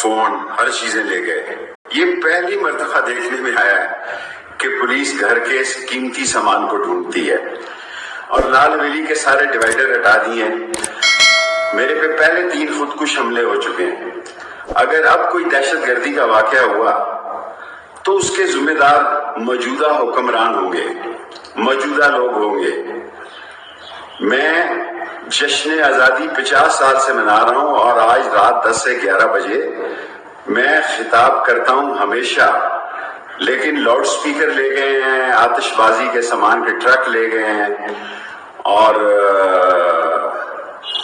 Phone ہر چیزیں لے گئے. یہ پہلی مرتبہ دیکھنے میں آیا ہے کہ پولیس گھر کے قیمتی سامان کو ڈھونڈتی ہے. اور لال ویلی کے سارے ڈیوائیڈر ہٹا دیے ہیں. میرے پہ پہلے 3 خودکش حملے ہو چکے ہیں. اگر اب کوئی دہشت گردی کا واقعہ ہوا تو اس کے ذمہ دار موجودہ حکمران ہوں گے، موجودہ لوگ ہوں گے. میں جشن آزادی 50 سال سے منا رہا ہوں اور آج رات 10 سے 11 بجے میں خطاب کرتا ہوں ہمیشہ، لیکن لاؤڈ سپیکر لے گئے ہیں، آتش بازی کے سامان کے ٹرک لے گئے ہیں. اور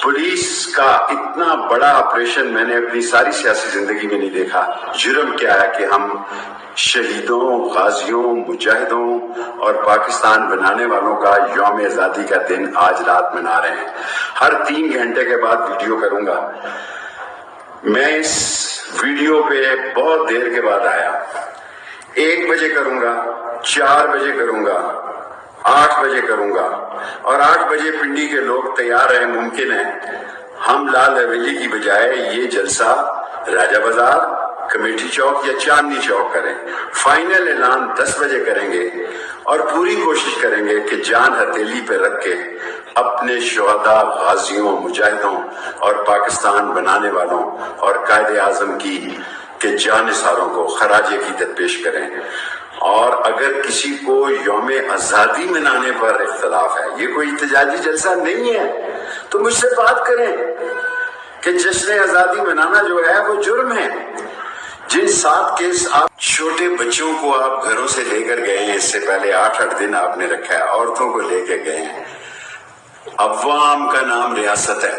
پولیس کا اتنا بڑا آپریشن میں نے اپنی ساری سیاسی زندگی میں نہیں دیکھا. جرم کیا ہے کہ ہم شہیدوں، غازیوں، مجاہدوں اور پاکستان بنانے والوں کا یوم آزادی کا دن آج رات منا رہے ہیں. ہر 3 گھنٹے کے بعد ویڈیو کروں گا. میں اس ویڈیو پہ بہت دیر کے بعد آیا. 1 بجے کروں گا، 4 بجے کروں گا، 8 بجے کروں گا. اور 8 بجے پنڈی کے لوگ تیار ہیں. ممکن ہے ہم لال حویلی کی بجائے یہ جلسہ راجہ بازار، کمیٹی چوک یا چاندنی چوک کریں. فائنل اعلان 10 بجے کریں گے اور پوری کوشش کریں گے کہ جان ہتھیلی پہ رکھ کے اپنے شہداء، غازیوں، مجاہدوں اور پاکستان بنانے والوں اور قائد اعظم کی کے جانثاروں کو خراج عقیدت پیش کریں. اور اگر کسی کو یوم آزادی منانے پر اختلاف ہے، یہ کوئی احتجاجی جلسہ نہیں ہے، تو مجھ سے بات کریں کہ جشن آزادی منانا جو ہے وہ جرم ہے. جن 7 کیس آپ چھوٹے بچوں کو آپ گھروں سے لے کر گئے ہیں، اس سے پہلے 8 دن آپ نے رکھا ہے، عورتوں کو لے کے گئے ہیں. عوام کا نام ریاست ہے.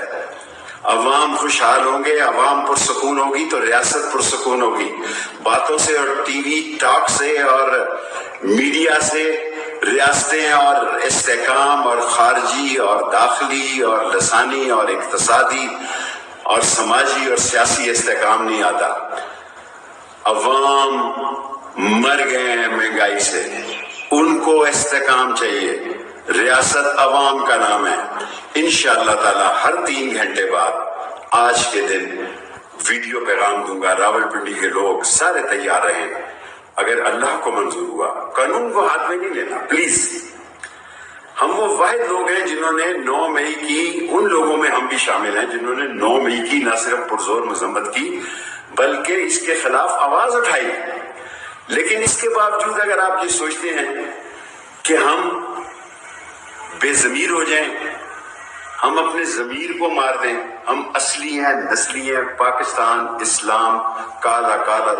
عوام خوشحال ہوں گے، عوام پرسکون ہوگی تو ریاست پرسکون ہوگی. باتوں سے اور ٹی وی ٹاک سے اور میڈیا سے ریاستیں اور استحکام اور خارجی اور داخلی اور لسانی اور اقتصادی اور سماجی اور سیاسی استحکام نہیں آتا. عوام مر گئے ہیں مہنگائی سے، ان کو استحکام چاہیے. ریاست عوام کا نام ہے. انشاءاللہ تعالی ہر 3 گھنٹے بعد آج کے دن ویڈیو پیغام دوں گا. راول پنڈی کے لوگ سارے تیار رہیں. اگر اللہ کو منظور ہوا، قانون کو ہاتھ میں نہیں لینا پلیز. ہم وہ واحد لوگ ہیں جنہوں نے 9 مئی کی، ان لوگوں میں ہم بھی شامل ہیں جنہوں نے 9 مئی کی نہ صرف پرزور مذمت کی بلکہ اس کے خلاف آواز اٹھائی. لیکن اس کے باوجود اگر آپ یہ سوچتے ہیں کہ ہم بے ضمیر ہو جائیں، ہم اپنے ضمیر کو مار دیں، ہم اصلی ہیں، نسلی ہیں، پاکستان، اسلام، کالا کالا